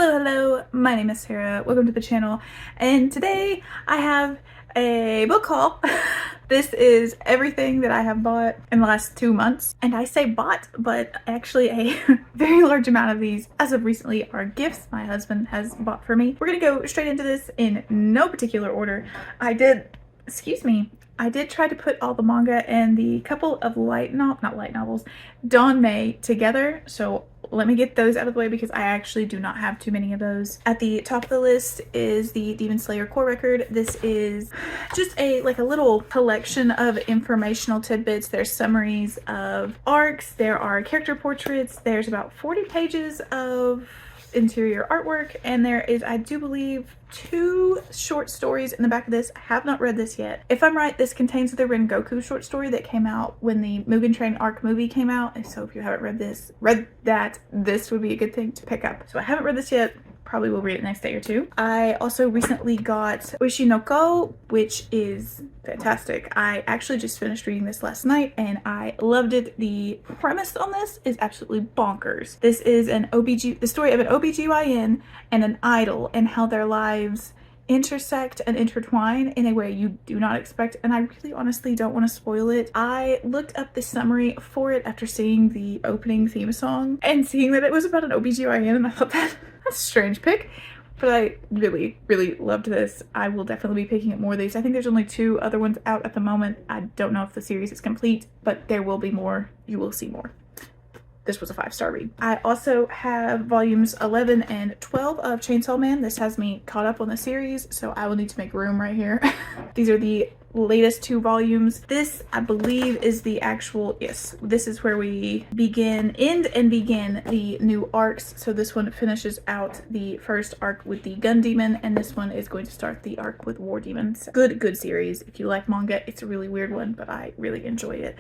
Hello, my name is Sarah. Welcome to the channel, and today I have a book haul. This is everything that I have bought in the last 2 months, and I say bought, but actually a very large amount of these as of recently are gifts my husband has bought for me. We're gonna go straight into this in no particular order. I did try to put all the manga and the couple of not light novels, May together, so let me get those out of the way because I actually do not have too many of those. At the top of the list is the Demon Slayer core record. This is just a little collection of informational tidbits. There's summaries of arcs, there are character portraits, there's about 40 pages of interior artwork, and there is, I do believe, 2 short stories in the back of this. I have not read this yet. If I'm right, this contains the Rengoku short story that came out when the Mugen Train arc movie came out, and so if you haven't read that, this would be a good thing to pick up. So I haven't read this yet. Probably will read it next day or two. I also recently got Ushinoko, which is fantastic. I actually just finished reading this last night and I loved it. The premise on this is absolutely bonkers. This is the story of an OBGYN and an idol and how their lives intersect and intertwine in a way you do not expect, and I really honestly don't want to spoil it. I looked up the summary for it after seeing the opening theme song and seeing that it was about an OBGYN, and I thought that's a strange pick, but I really loved this. I will definitely be picking up more of these. I think there's only 2 other ones out at the moment. I don't know if the series is complete, but there will be more. You will see more. This was a 5-star read. I also have volumes 11 and 12 of Chainsaw Man. This has me caught up on the series, so I will need to make room right here. These are the latest 2 volumes. This, I believe, is the actual, yes, this is where we begin the new arcs. So this one finishes out the first arc with the Gun Demon, and this one is going to start the arc with War Demons. Good series. If you like manga, it's a really weird one, but I really enjoy it.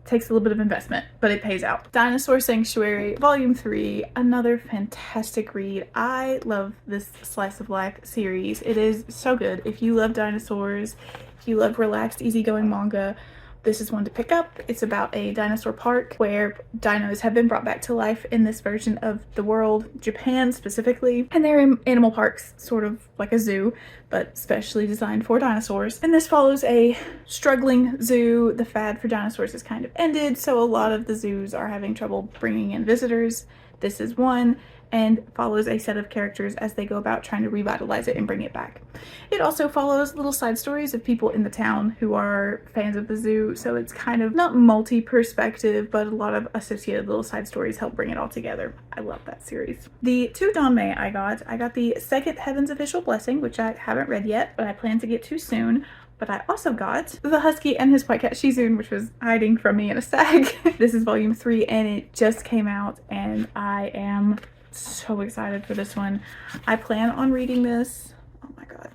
Takes a little bit of investment, but it pays out. Dinosaur Sanctuary, Volume 3, another fantastic read. I love this slice of life series. It is so good. If you love dinosaurs, if you love relaxed, easygoing manga, this is one to pick up. It's about a dinosaur park where dinos have been brought back to life in this version of the world, Japan specifically, and they're in animal parks, sort of like a zoo, but specially designed for dinosaurs. And this follows a struggling zoo. The fad for dinosaurs has kind of ended, so a lot of the zoos are having trouble bringing in visitors. This is one, and follows a set of characters as they go about trying to revitalize it and bring it back. It also follows little side stories of people in the town who are fans of the zoo, so it's kind of not multi-perspective, but a lot of associated little side stories help bring it all together. I love that series. The 2 Danmei I got the second Heaven's Official Blessing, which I haven't read yet, but I plan to get to soon. But I also got The Husky and His White Cat Shizun, which was hiding from me in a sag. This is volume 3 and it just came out, and I am so excited for this one. I plan on reading this. Oh my god.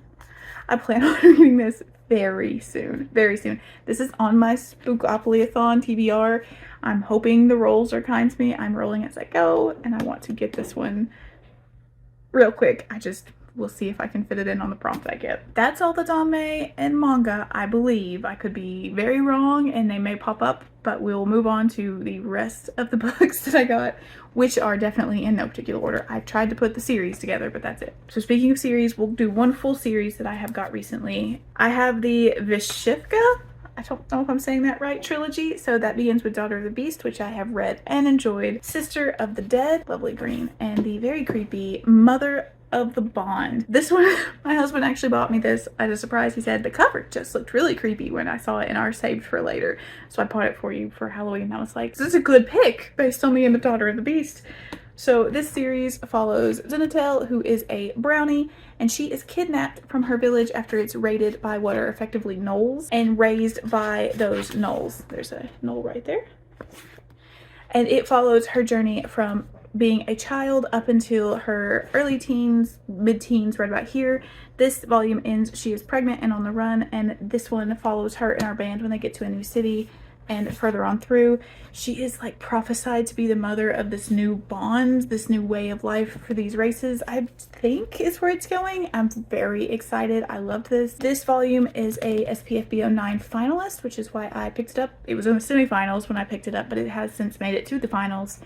I plan on reading this very soon. This is on my Spookopoly-a-thon TBR. I'm hoping the rolls are kind to me. I'm rolling as I go, and I want to get this one real quick. We'll see if I can fit it in on the prompt I get. That's all the Danmei and manga, I believe. I could be very wrong and they may pop up, but we'll move on to the rest of the books that I got, which are definitely in no particular order. I've tried to put the series together, but that's it. So speaking of series, we'll do one full series that I have got recently. I have the Vishivka, I don't know if I'm saying that right, trilogy. So that begins with Daughter of the Beast, which I have read and enjoyed. Sister of the Dead, lovely green, and the very creepy Mother of the Bond. This one, my husband actually bought me this as a surprise. He said the cover just looked really creepy when I saw it in our saved for later, so I bought it for you for Halloween. I was like, this is a good pick based on me and the Daughter of the Beast. So this series follows Zinatel, who is a brownie, and she is kidnapped from her village after it's raided by what are effectively gnolls and raised by those gnolls. There's a gnoll right there. And it follows her journey from being a child up until her early teens, mid-teens, right about here. This volume ends, she is pregnant and on the run, and this one follows her and our band when they get to a new city. And further on through, she is like prophesied to be the mother of this new bond, this new way of life for these races, I think is where it's going. I'm very excited. I loved this. This volume is a SPFBO 9 finalist, which is why I picked it up. It was in the semifinals when I picked it up, but it has since made it to the finals.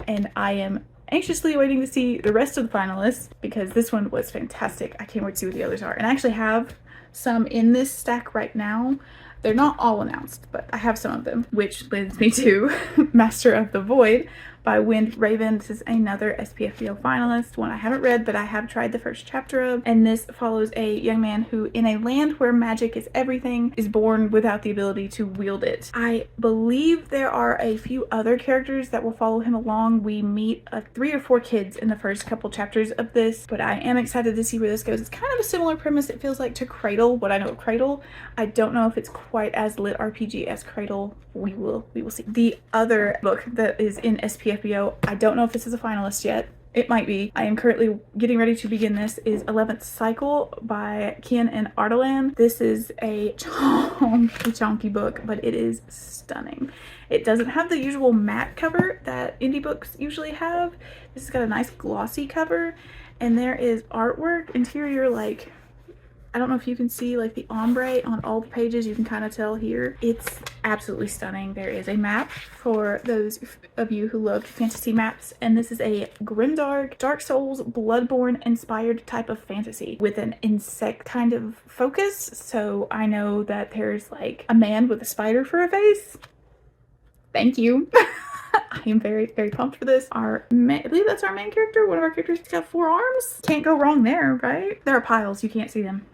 And I am anxiously waiting to see the rest of the finalists because this one was fantastic. I can't wait to see what the others are. And I actually have some in this stack right now. They're not all announced, but I have some of them, which leads me to Master of the Void by Wind Raven. This is another SPFBO finalist, one I haven't read, but I have tried the first chapter of. And this follows a young man who, in a land where magic is everything, is born without the ability to wield it. I believe there are a few other characters that will follow him along. We meet 3 or 4 kids in the first couple chapters of this, but I am excited to see where this goes. It's kind of a similar premise, it feels like, to Cradle, what I know of Cradle. I don't know if it's quite as lit RPG as Cradle. We will see. The other book that is in SPFBO, I don't know if this is a finalist yet. It might be. I am currently getting ready to begin this, is 11th Cycle by Kian and Ardalan. This is a chonky book, but it is stunning. It doesn't have the usual matte cover that indie books usually have. This has got a nice glossy cover, and there is artwork, interior, like, I don't know if you can see like the ombre on all the pages. You can kind of tell here. It's absolutely stunning. There is a map for those of you who love fantasy maps. And this is a grimdark, Dark Souls, Bloodborne inspired type of fantasy with an insect kind of focus. So I know that there's like a man with a spider for a face. Thank you. I am very, very pumped for this. I believe that's our main character. One of our characters has got 4 arms. Can't go wrong there, right? There are piles. You can't see them.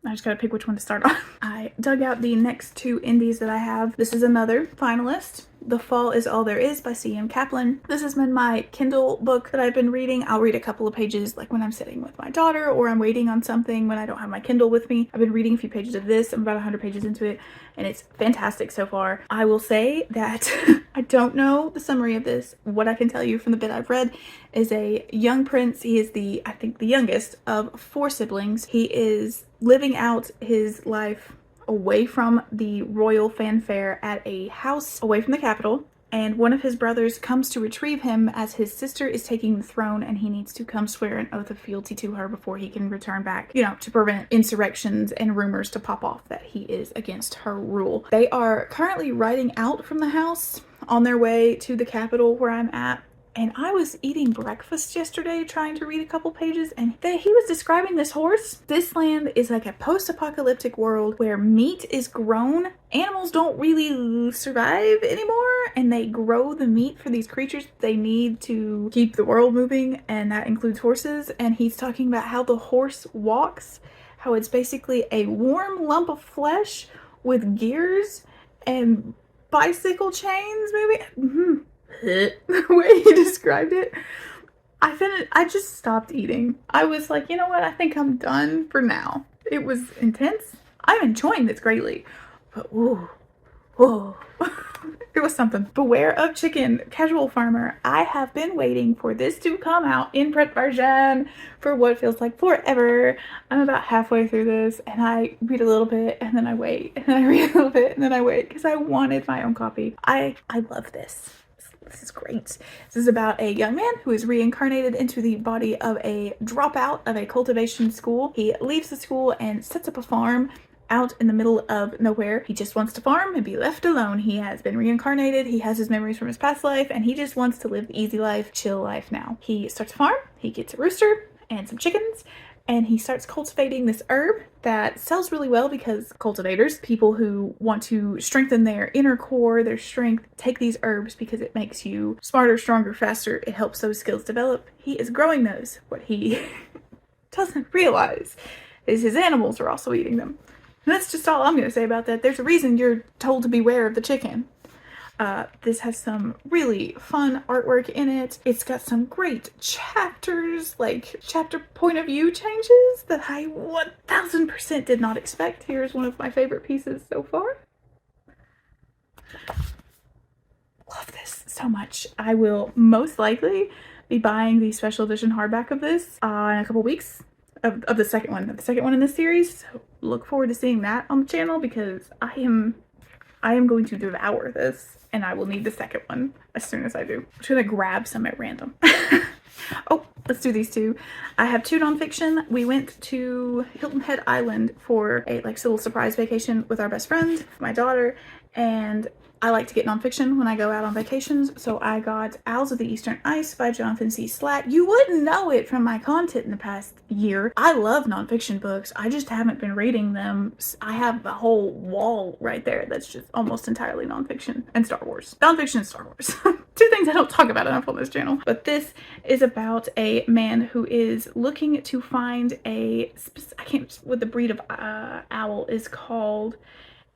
I just gotta pick which one to start on. I dug out the next 2 indies that I have. This is another finalist. The Fall Is All There Is by C.M. Kaplan. This has been my Kindle book that I've been reading. I'll read a couple of pages like when I'm sitting with my daughter or I'm waiting on something when I don't have my Kindle with me. I've been reading a few pages of this. I'm about 100 pages into it and it's fantastic so far. I will say that I don't know the summary of this. What I can tell you from the bit I've read is a young prince. He is I think the youngest of 4 siblings. He is living out his life away from the royal fanfare at a house away from the capital, and one of his brothers comes to retrieve him as his sister is taking the throne and he needs to come swear an oath of fealty to her before he can return back, you know, to prevent insurrections and rumors to pop off that he is against her rule. They are currently riding out from the house on their way to the capital where I'm at. And I was eating breakfast yesterday trying to read a couple pages and he was describing this horse. This land is like a post-apocalyptic world where meat is grown. Animals don't really survive anymore and they grow the meat for these creatures they need to keep the world moving, and that includes horses. And he's talking about how the horse walks, how it's basically a warm lump of flesh with gears and bicycle chains maybe. The way he described it, I just stopped eating. I was like, you know what, I think I'm done for now. It was intense. I'm enjoying this greatly, but whoa, it was something. Beware of Chicken, Casual Farmer. I have been waiting for this to come out in print version for what feels like forever. I'm about halfway through this and I read a little bit and then I wait and then I read a little bit and then I wait because I wanted my own copy. I love this. This is great. This is about a young man who is reincarnated into the body of a dropout of a cultivation school. He leaves the school and sets up a farm out in the middle of nowhere. He just wants to farm and be left alone. He has been reincarnated. He has his memories from his past life and he just wants to live the easy life, chill life now. He starts a farm. He gets a rooster and some chickens, and he starts cultivating this herb that sells really well because cultivators, people who want to strengthen their inner core, their strength, take these herbs because it makes you smarter, stronger, faster. It helps those skills develop. He is growing those. What he doesn't realize is his animals are also eating them. And that's just all I'm going to say about that. There's a reason you're told to beware of the chicken. This has some really fun artwork in it. It's got some great chapters, like chapter point of view changes that I 1000% did not expect. Here's one of my favorite pieces so far. Love this so much. I will most likely be buying the special edition hardback of this in a couple weeks. Of the second one in this series. So look forward to seeing that on the channel because I am going to devour this and I will need the second one as soon as I do. I'm just gonna grab some at random. Oh, let's do these 2. I have 2 nonfiction. We went to Hilton Head Island for a little surprise vacation with our best friend, my daughter, and I like to get nonfiction when I go out on vacations, so I got Owls of the Eastern Ice by Jonathan C. Slatt. You wouldn't know it from my content in the past year. I love nonfiction books. I just haven't been reading them. I have a whole wall right there that's just almost entirely nonfiction and Star Wars. Nonfiction and Star Wars. Two things I don't talk about enough on this channel. But this is about a man who is looking to find I can't, what the breed of owl is called.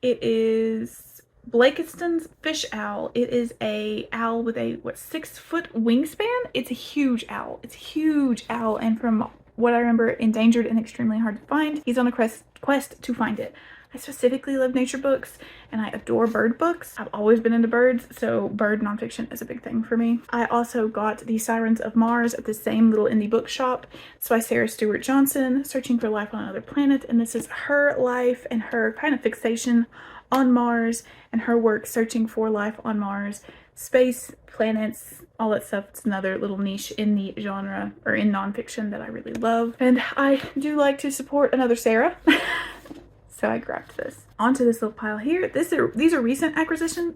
It is Blakiston's fish owl. It is a owl with a 6-foot wingspan. It's a huge owl. It's a huge owl, and from what I remember, endangered and extremely hard to find. He's on a quest to find it. I specifically love nature books and I adore bird books. I've always been into birds, so bird nonfiction is a big thing for me. I also got The Sirens of Mars at the same little indie bookshop. It's by Sarah Stewart Johnson, Searching for Life on Another Planet, and this is her life and her kind of fixation on Mars and her work searching for life on Mars, space, planets, all that stuff. It's another little niche in the genre or in nonfiction that I really love. And I do like to support another Sarah. So I grabbed this. Onto this little pile here. These are recent acquisitions.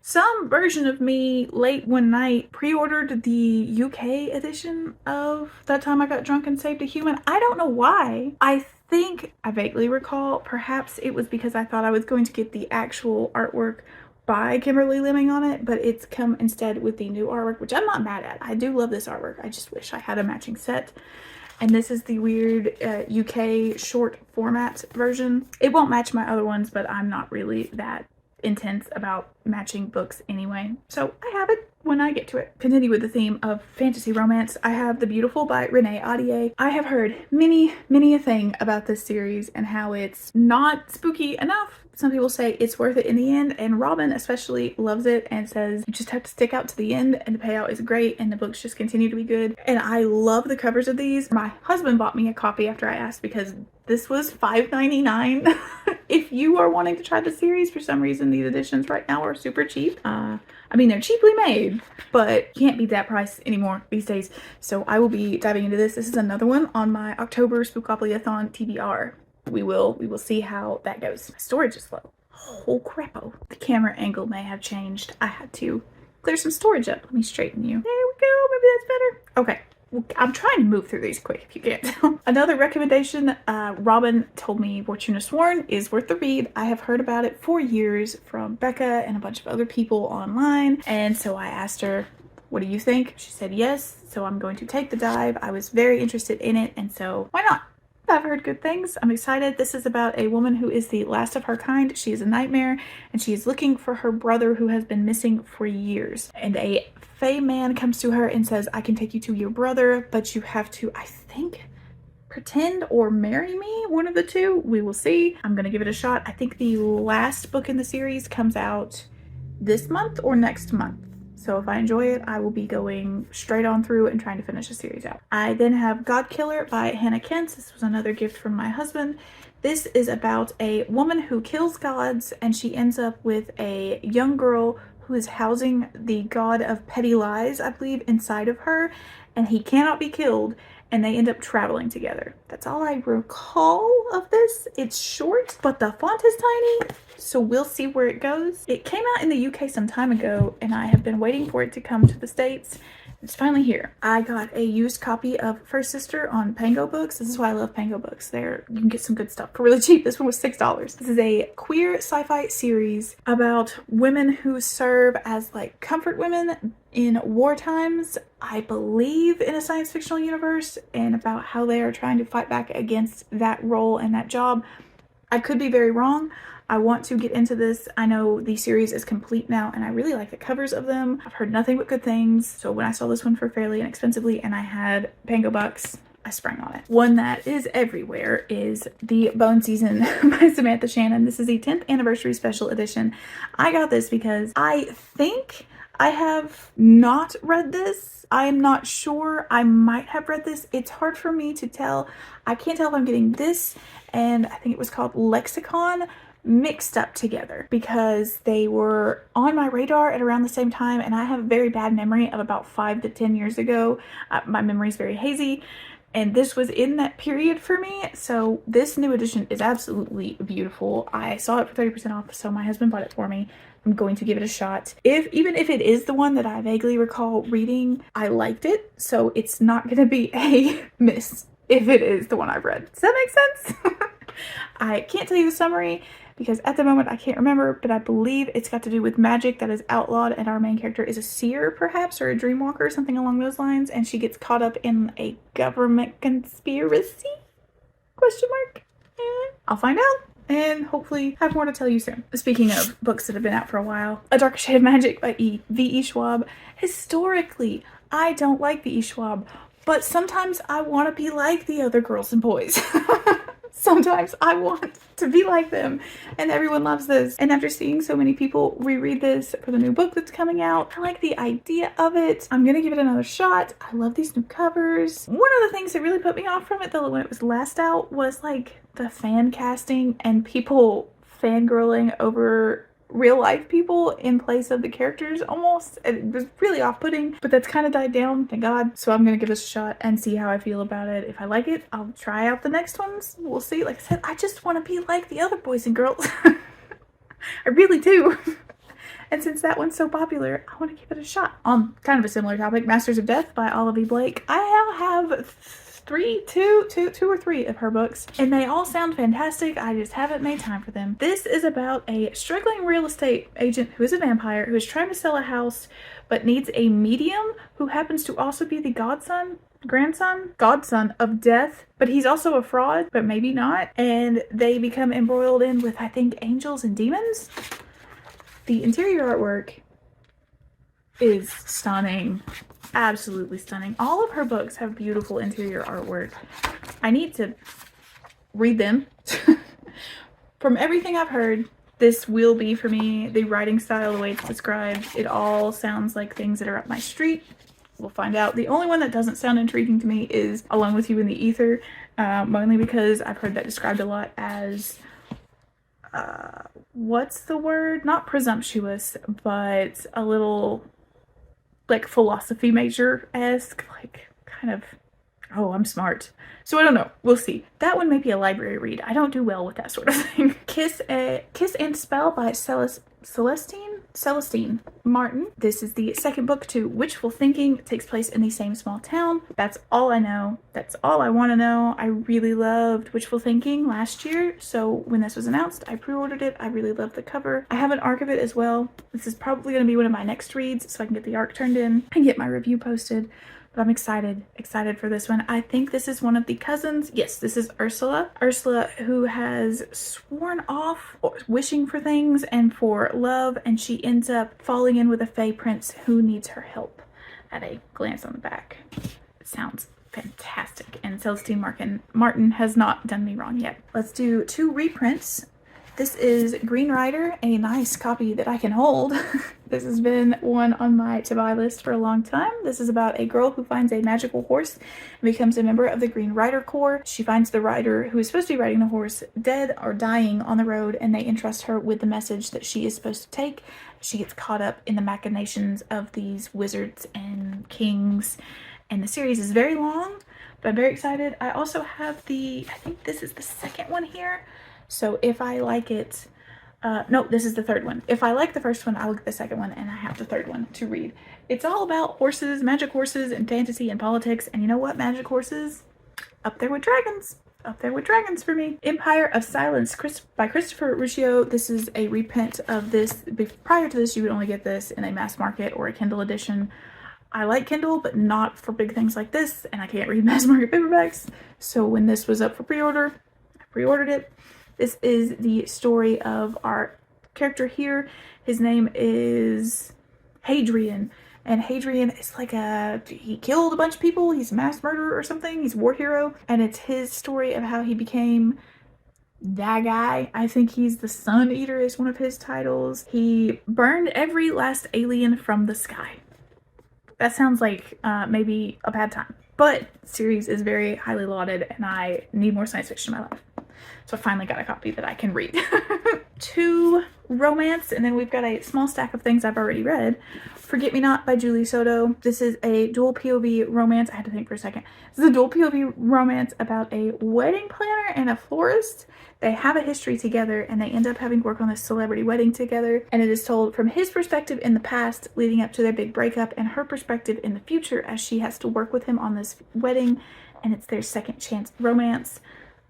Some version of me late one night pre-ordered the UK edition of That Time I Got Drunk and Saved a Human. I don't know why. I think I vaguely recall perhaps it was because I thought I was going to get the actual artwork by Kimberly Lemming on it, but it's come instead with the new artwork, which I'm not mad at. I do love this artwork. I just wish I had a matching set. And this is the weird UK short format version. It won't match my other ones, but I'm not really that intense about matching books anyway. So I have it when I get to it. Continue with the theme of fantasy romance. I have The Beautiful by Renee Ahdieh. I have heard many a thing about this series and how it's not spooky enough. Some people say it's worth it in the end, and Robin especially loves it and says you just have to stick out to the end and the payout is great and the books just continue to be good. And I love the covers of these. My husband bought me a copy after I asked because this was $5.99. If you are wanting to try the series, for some reason these editions right now are super cheap. I mean, they're cheaply made, but you can't beat that price anymore these days. So I will be diving into this. This is another one on my October Spookopoly-a-thon TBR. We will see how that goes. My storage is low. Oh crappo. The camera angle may have changed. I had to clear some storage up. Let me straighten you. There we go. Maybe that's better. Okay. Well, I'm trying to move through these quick if you can't tell. Another recommendation, Robin told me Fortuna Sworn is worth the read. I have heard about it for years from Becca and a bunch of other people online. And so I asked her, what do you think? She said yes. So I'm going to take the dive. I was very interested in it. And so why not? I've heard good things. I'm excited. This is about a woman who is the last of her kind. She is a nightmare and she is looking for her brother who has been missing for years. And a Fey man comes to her and says, I can take you to your brother, but you have to, I think, pretend or marry me. One of the two. We will see. I'm going to give it a shot. I think the last book in the series comes out this month or next month. So if I enjoy it, I will be going straight on through and trying to finish the series out. I then have God Killer by Hannah Kent. This was another gift from my husband. This is about a woman who kills gods and she ends up with a young girl who is housing the god of petty lies, I believe, inside of her. And he cannot be killed and they end up traveling together. That's all I recall of this. It's short, but the font is tiny. So we'll see where it goes. It came out in the UK some time ago and I have been waiting for it to come to the States. It's finally here. I got a used copy of First Sister on Pango Books. This is why I love Pango Books. There you can get some good stuff for really cheap. This one was $6. This is a queer sci-fi series about women who serve as like comfort women in war times, I believe in a science fictional universe, and about how they are trying to fight back against that role and that job. I could be very wrong. I want to get into this. I know the series is complete now and I really like the covers of them. I've heard nothing but good things. So when I saw this one for fairly inexpensively and I had Pango Bucks, I sprang on it. One that is everywhere is The Bone Season by Samantha Shannon. This is the 10th anniversary special edition. I got this because I think I have not read this. I'm not sure. I might have read this. It's hard for me to tell. I can't tell if I'm getting this and I think it was called Lexicon mixed up together because they were on my radar at around the same time and I have a very bad memory of about 5 to 10 years ago. My memory is very hazy. and this was in that period for me. So this new edition is absolutely beautiful. I saw it for 30% off, so my husband bought it for me. I'm going to give it a shot. Even if it is the one that I vaguely recall reading, I liked it, so it's not going to be a miss if it is the one I've read. Does that make sense? I can't tell you the summary because at the moment I can't remember, but I believe it's got to do with magic that is outlawed, and our main character is a seer perhaps, or a dreamwalker, something along those lines, and she gets caught up in a government conspiracy? Question mark? I'll find out and hopefully have more to tell you soon. Speaking of books that have been out for a while, A Darker Shade of Magic by V.E. Schwab. Historically, I don't like V.E. Schwab, but sometimes I want to be like the other girls and boys. Sometimes I want to be like them, and everyone loves this. And after seeing so many people reread this for the new book that's coming out, I like the idea of it. I'm gonna give it another shot. I love these new covers. One of the things that really put me off from it though when it was last out was like the fan casting and people fangirling over real life people in place of the characters almost. It was really off-putting, but that's kind of died down, thank God. So I'm gonna give this a shot and see how I feel about it. If I like it, I'll try out the next ones. We'll see. Like I said, I just want to be like the other boys and girls. I really do. And since that one's so popular, I want to give it a shot. On kind of a similar topic, Masters of Death by Olive Blake. I now have two or three of her books, and they all sound fantastic. I just haven't made time for them. This is about a struggling real estate agent who is a vampire who is trying to sell a house but needs a medium who happens to also be the godson of death, but he's also a fraud, but maybe not, and they become embroiled in with, I think, angels and demons. The interior artwork is stunning. Absolutely stunning. All of her books have beautiful interior artwork. I need to read them. From everything I've heard, this will be for me. The writing style, the way it's described, it all sounds like things that are up my street. We'll find out. The only one that doesn't sound intriguing to me is Alone with You in the Ether, mainly because I've heard that described a lot as what's the word? Not presumptuous, but a little like philosophy major-esque, like kind of, oh, I'm smart. So I don't know. We'll see. That one may be a library read. I don't do well with that sort of thing. Kiss and Spell by Celestine Martin. This is the second book to Wishful Thinking. It takes place in the same small town. That's all I know. That's all I want to know. I really loved Wishful Thinking last year, so when this was announced, I pre-ordered it. I really loved the cover. I have an ARC of it as well. This is probably going to be one of my next reads, so I can get the ARC turned in and get my review posted. But I'm excited for this one. I think this is one of the cousins. Yes, this is Ursula. Ursula, who has sworn off wishing for things and for love, and she ends up falling in with a Fae prince who needs her help. At a glance on the back, it sounds fantastic, and Celestine Martin has not done me wrong yet. Let's do two reprints. This is Green Rider, a nice copy that I can hold. This has been one on my to-buy list for a long time. This is about a girl who finds a magical horse and becomes a member of the Green Rider Corps. She finds the rider who is supposed to be riding the horse dead or dying on the road, and they entrust her with the message that she is supposed to take. She gets caught up in the machinations of these wizards and kings, and the series is very long, but I'm very excited. I also have I think this is the second one here. So if I like it, no, this is the third one. If I like the first one, I'll get the second one, and I have the third one to read. It's all about horses, magic horses, and fantasy and politics. And you know what? Magic horses, up there with dragons. Up there with dragons for me. Empire of Silence by Christopher Ruccio. This is a reprint of this. Prior to this, you would only get this in a mass market or a Kindle edition. I like Kindle, but not for big things like this, and I can't read mass market paperbacks. So when this was up for pre-order, I pre-ordered it. This is the story of our character here. His name is Hadrian, and Hadrian is like he killed a bunch of people. He's a mass murderer or something. He's a war hero, and it's his story of how he became that guy. I think he's the Sun Eater is one of his titles. He burned every last alien from the sky. That sounds like maybe a bad time, but the series is very highly lauded, and I need more science fiction in my life. So I finally got a copy that I can read. 2 romance, and then we've got a small stack of things I've already read. Forget Me Not by Julie Soto. This is a dual POV romance. I had to think for a second. This is a dual POV romance about a wedding planner and a florist. They have a history together and they end up having to work on this celebrity wedding together, and it is told from his perspective in the past leading up to their big breakup and her perspective in the future as she has to work with him on this wedding, and it's their second chance romance.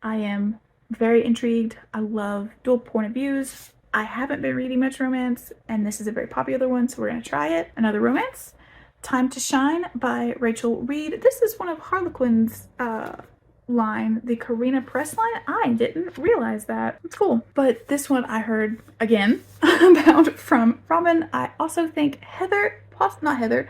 I am very intrigued. I love dual point of views. I haven't been reading much romance, and this is a very popular one, so we're going to try it. Another romance, Time to Shine by Rachel Reed. This is one of Harlequin's line, the Karina Press line. I didn't realize that. It's cool. But this one I heard again about from Robin. I also think Heather, not Heather,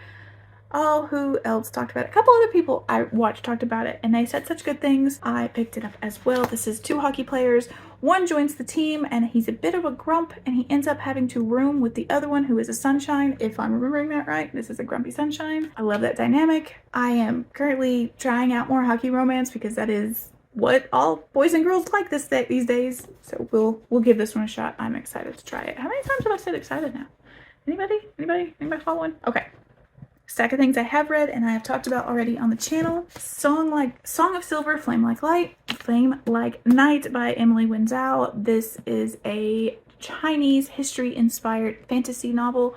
oh, who else talked about it? A couple other people I watched talked about it, and they said such good things. I picked it up as well. This is 2 hockey players. One joins the team, and he's a bit of a grump, and he ends up having to room with the other one, who is a sunshine, if I'm remembering that right. This is a grumpy sunshine. I love that dynamic. I am currently trying out more hockey romance because that is what all boys and girls like these days. So we'll give this one a shot. I'm excited to try it. How many times have I said excited now? Anybody following? Okay. Stack of things I have read and I have talked about already on the channel. Song of Silver, Flame Like Night by Emily Wen Zhao. This is a Chinese history-inspired fantasy novel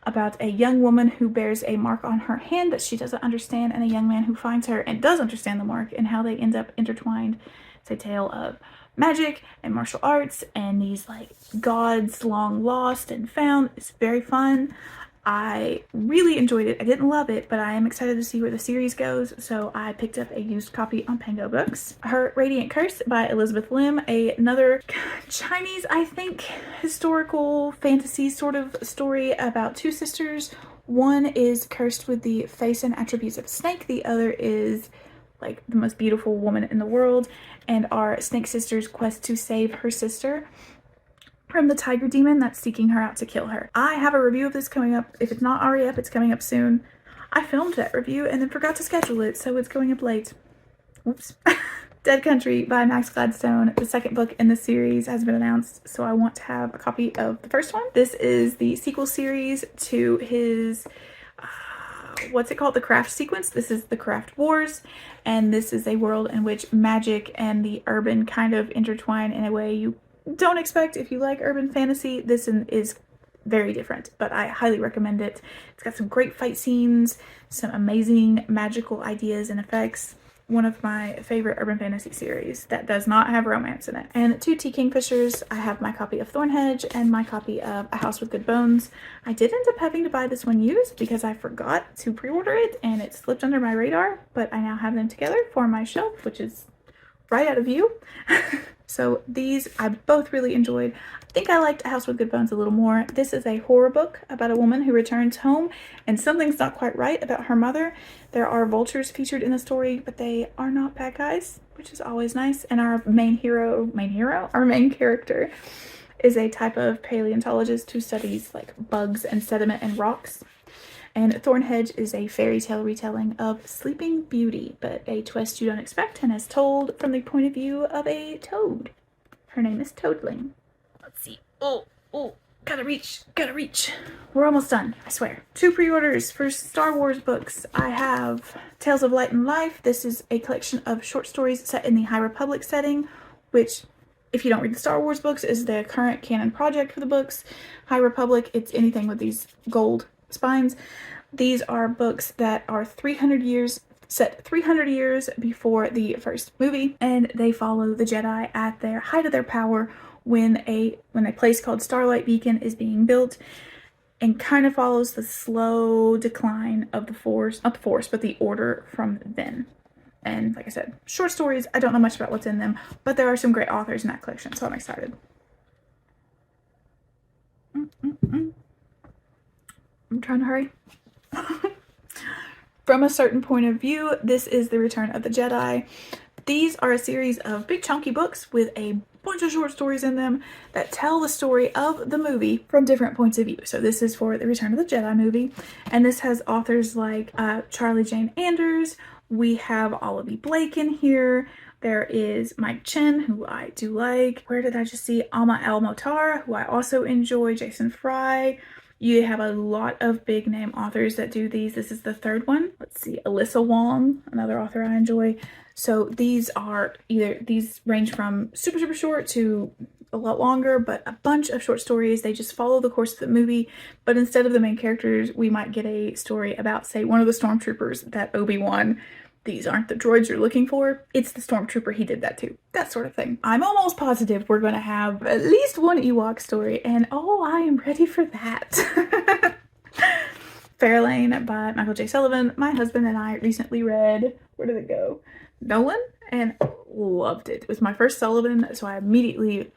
about a young woman who bears a mark on her hand that she doesn't understand, and a young man who finds her and does understand the mark, and how they end up intertwined. It's a tale of magic and martial arts and these like gods long lost and found. It's very fun. I really enjoyed it. I didn't love it, but I am excited to see where the series goes, so I picked up a used copy on Pango Books. Her Radiant Curse by Elizabeth Lim, another Chinese, I think, historical fantasy sort of story about 2 sisters. One is cursed with the face and attributes of a snake. The other is like the most beautiful woman in the world, and our snake sister's quest to save her sister from the tiger demon that's seeking her out to kill her. I have a review of this coming up. If it's not already up, it's coming up soon. I filmed that review and then forgot to schedule it, so it's going up late. Whoops. Dead Country by Max Gladstone. The second book in the series has been announced, so I want to have a copy of the first one. This is the sequel series to his what's it called? The Craft sequence. This is the Craft Wars, and this is a world in which magic and the urban kind of intertwine in a way you don't expect if you like urban fantasy. This is very different, but I highly recommend it. It's got some great fight scenes, some amazing magical ideas and effects. One of my favorite urban fantasy series that does not have romance in it. And 2 Tea Kingfishers. I have my copy of Thorn Hedge and my copy of A House with Good Bones. I did end up having to buy this one used because I forgot to pre-order it and it slipped under my radar, but I now have them together for my shelf, which is right out of view. So these I both really enjoyed. I think I liked A House with Good Bones a little more. This is a horror book about a woman who returns home and something's not quite right about her mother. There are vultures featured in the story, but they are not bad guys, which is always nice. And our main character is a type of paleontologist who studies like bugs and sediment and rocks. And Thorn Hedge is a fairy tale retelling of Sleeping Beauty, but a twist you don't expect and is told from the point of view of a toad. Her name is Toadling. Let's see. Oh, gotta reach. We're almost done, I swear. 2 pre-orders for Star Wars books. I have Tales of Light and Life. This is a collection of short stories set in the High Republic setting, which, if you don't read the Star Wars books, is the current canon project for the books. High Republic, it's anything with these gold spines. These are books that are 300 years before the first movie, and they follow the Jedi at their height of their power when a place called Starlight Beacon is being built, and kind of follows the slow decline of the Force, not the Force, but the Order from then. And like I said, short stories. I don't know much about what's in them, but there are some great authors in that collection, so I'm excited. I'm trying to hurry. From a certain point of view, this is The Return of the Jedi. These are a series of big chunky books with a bunch of short stories in them that tell the story of the movie from different points of view. So this is for the Return of the Jedi movie, and this has authors like Charlie Jane Anders. We have Olive Blake in here. There is Mike Chen, who I do like. Where did I just see? Alma Al-Motar, who I also enjoy. Jason Fry. You have a lot of big name authors that do these. This is the third one. Let's see. Alyssa Wong, another author I enjoy. So these range from super, super short to a lot longer, but a bunch of short stories. They just follow the course of the movie, but instead of the main characters, we might get a story about, say, one of the stormtroopers that Obi-Wan, these aren't the droids you're looking for, it's the stormtrooper he did that to. That sort of thing. I'm almost positive we're going to have at least one Ewok story, and oh, I am ready for that. Fairlane by Michael J. Sullivan. My husband and I recently read, where did it go? Nolan, and loved it. It was my first Sullivan, so I immediately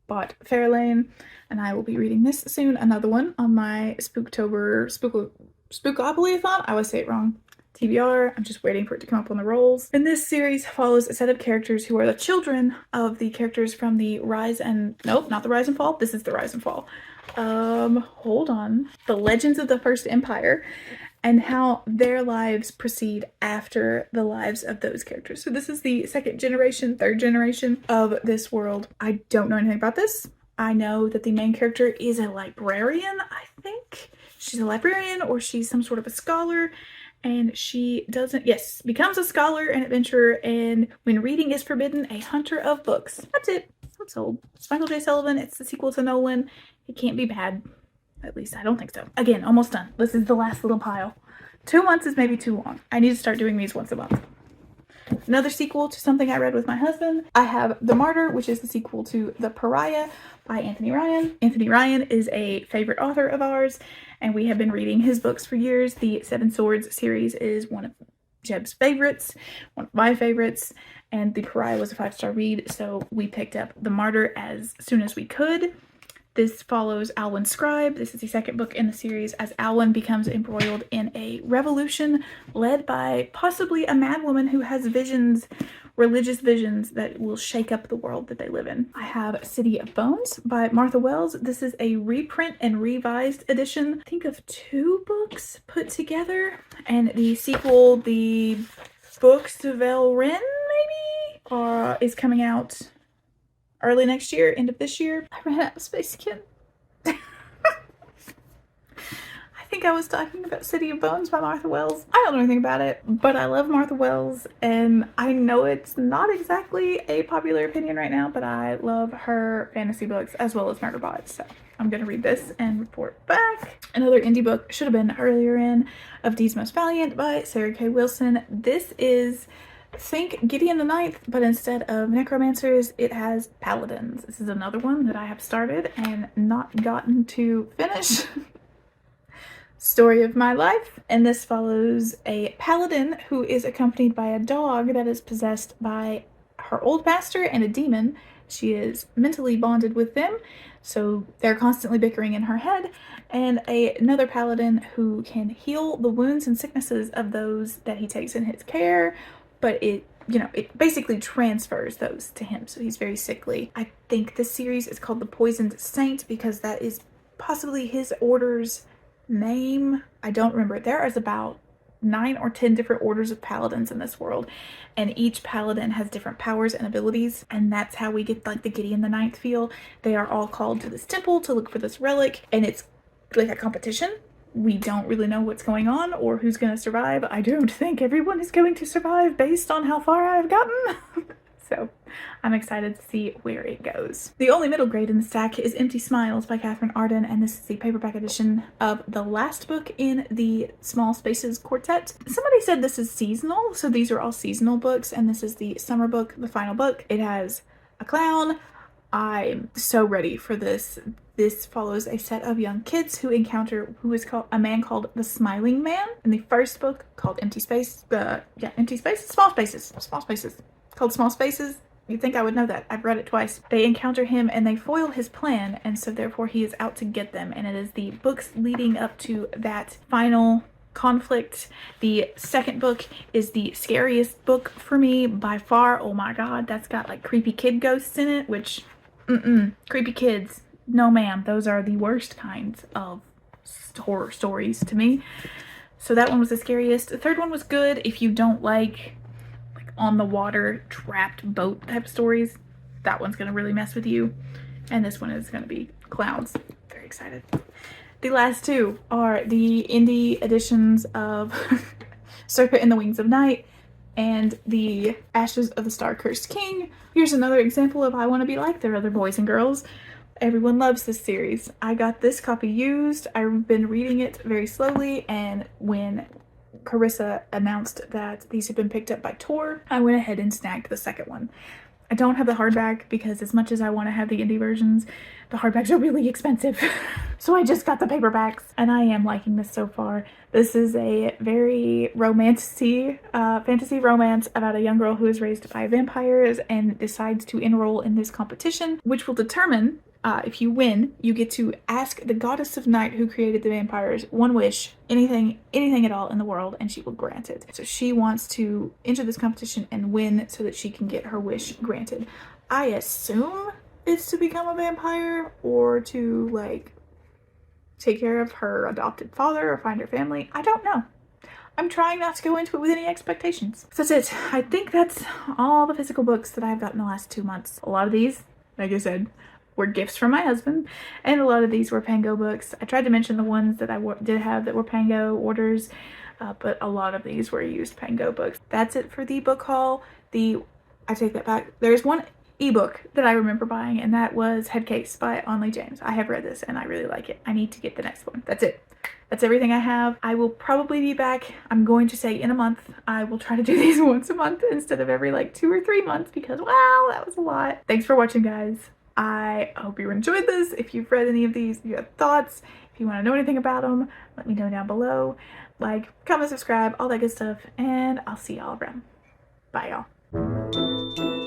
bought Fairlane, and I will be reading this soon. Another one on my Spookopoly-a-thon. I always say it wrong. TBR. I'm just waiting for it to come up on the rolls. And this series follows a set of characters who are the children of the characters from the Rise and... Nope, not the Rise and Fall. This is the Rise and Fall. Hold on. The Legends of the First Empire, and how their lives proceed after the lives of those characters. So this is the second generation, third generation of this world. I don't know anything about this. I know that the main character is a librarian, I think. She's a librarian, or she's some sort of a scholar. And she becomes a scholar and adventurer, and when reading is forbidden, a hunter of books. That's it. That's old. It's Michael J. Sullivan. It's the sequel to Nolan. It can't be bad. At least I don't think so. Again, almost done. This is the last little pile. 2 months is maybe too long. I need to start doing these once a month. Another sequel to something I read with my husband. I have The Martyr, which is the sequel to The Pariah by Anthony Ryan. Anthony Ryan is a favorite author of ours, and we have been reading his books for years. The Seven Swords series is one of Jeb's favorites, one of my favorites, and The Pariah was a 5-star read, so we picked up The Martyr as soon as we could. This follows Alwyn Scribe. This is the second book in the series as Alwyn becomes embroiled in a revolution led by possibly a madwoman who has visions, religious visions that will shake up the world that they live in. I have City of Bones by Martha Wells. This is a reprint and revised edition, I think of 2 books put together. And the sequel, the Books of Elren, maybe, is coming out early next year, end of this year. I ran out of space again. I think I was talking about City of Bones by Martha Wells. I don't know anything about it, but I love Martha Wells, and I know it's not exactly a popular opinion right now, but I love her fantasy books as well as Murderbot, so I'm gonna read this and report back. Another indie book should have been earlier in, Of Deeds Most Valiant by Sarah K. Wilson. This is, think Gideon the Ninth, but instead of necromancers, it has paladins. This is another one that I have started and not gotten to finish. Story of my life. And this follows a paladin who is accompanied by a dog that is possessed by her old master and a demon. She is mentally bonded with them, so they're constantly bickering in her head. And another paladin who can heal the wounds and sicknesses of those that he takes in his care, but it basically transfers those to him, so he's very sickly. I think this series is called The Poisoned Saint because that is possibly his order's name. I don't remember. There is about 9 or 10 different orders of paladins in this world, and each paladin has different powers and abilities, and that's how we get like the Gideon the Ninth feel. They are all called to this temple to look for this relic, and it's like a competition. We don't really know what's going on or who's going to survive. I don't think everyone is going to survive based on how far I've gotten. So I'm excited to see where it goes. The only middle grade in the stack is Empty Smiles by Catherine Arden, and this is the paperback edition of the last book in the Small Spaces quartet. Somebody said this is seasonal, so these are all seasonal books, and this is the summer book, the final book. It has a clown. I'm so ready for this. This follows a set of young kids who encounter a man called the Smiling Man in the first book called Empty Space. Empty Spaces? Small Spaces. Small Spaces. Called Small Spaces. You'd think I would know that. I've read it twice. They encounter him and they foil his plan, and so therefore he is out to get them, and it is the books leading up to that final conflict. The second book is the scariest book for me by far. Oh my god, that's got like creepy kid ghosts in it, which creepy kids, no ma'am, those are the worst kinds of horror stories to me. So that one was the scariest. The third one was good if you don't like on the water trapped boat type stories. That one's gonna really mess with you. And this one is gonna be clowns. Very excited. The last two are the indie editions of Serpent and the Wings of Night and the Ashes of the Star-Cursed King. Here's another example of I Want to Be Like Their Other Boys and Girls. Everyone loves this series. I got this copy used. I've been reading it very slowly, and when Carissa announced that these had been picked up by Tor, I went ahead and snagged the second one. I don't have the hardback because as much as I want to have the indie versions, the hardbacks are really expensive. So I just got the paperbacks, and I am liking this so far. This is a very fantasy romance about a young girl who is raised by vampires and decides to enroll in this competition, which will determine if you win, you get to ask the goddess of night who created the vampires one wish, anything at all in the world, and she will grant it. So she wants to enter this competition and win so that she can get her wish granted. I assume it's to become a vampire or to like take care of her adopted father or find her family. I don't know. I'm trying not to go into it with any expectations. So that's it. I think that's all the physical books that I've gotten the last 2 months. A lot of these, like I said, were gifts from my husband, and a lot of these were Pango books. I tried to mention the ones that I did have that were Pango orders, but a lot of these were used Pango books. That's it for the book haul. I take that back. There's one ebook that I remember buying, and that was Headcase by Onley James. I have read this and I really like it. I need to get the next one. That's it. That's everything I have. I will probably be back, I'm going to say in a month. I will try to do these once a month instead of every like 2 or 3 months because wow, that was a lot. Thanks for watching, guys. I hope you enjoyed this. If you've read any of these, if you have thoughts, if you want to know anything about them, let me know down below. Like, comment, subscribe, all that good stuff, and I'll see y'all around. Bye, y'all.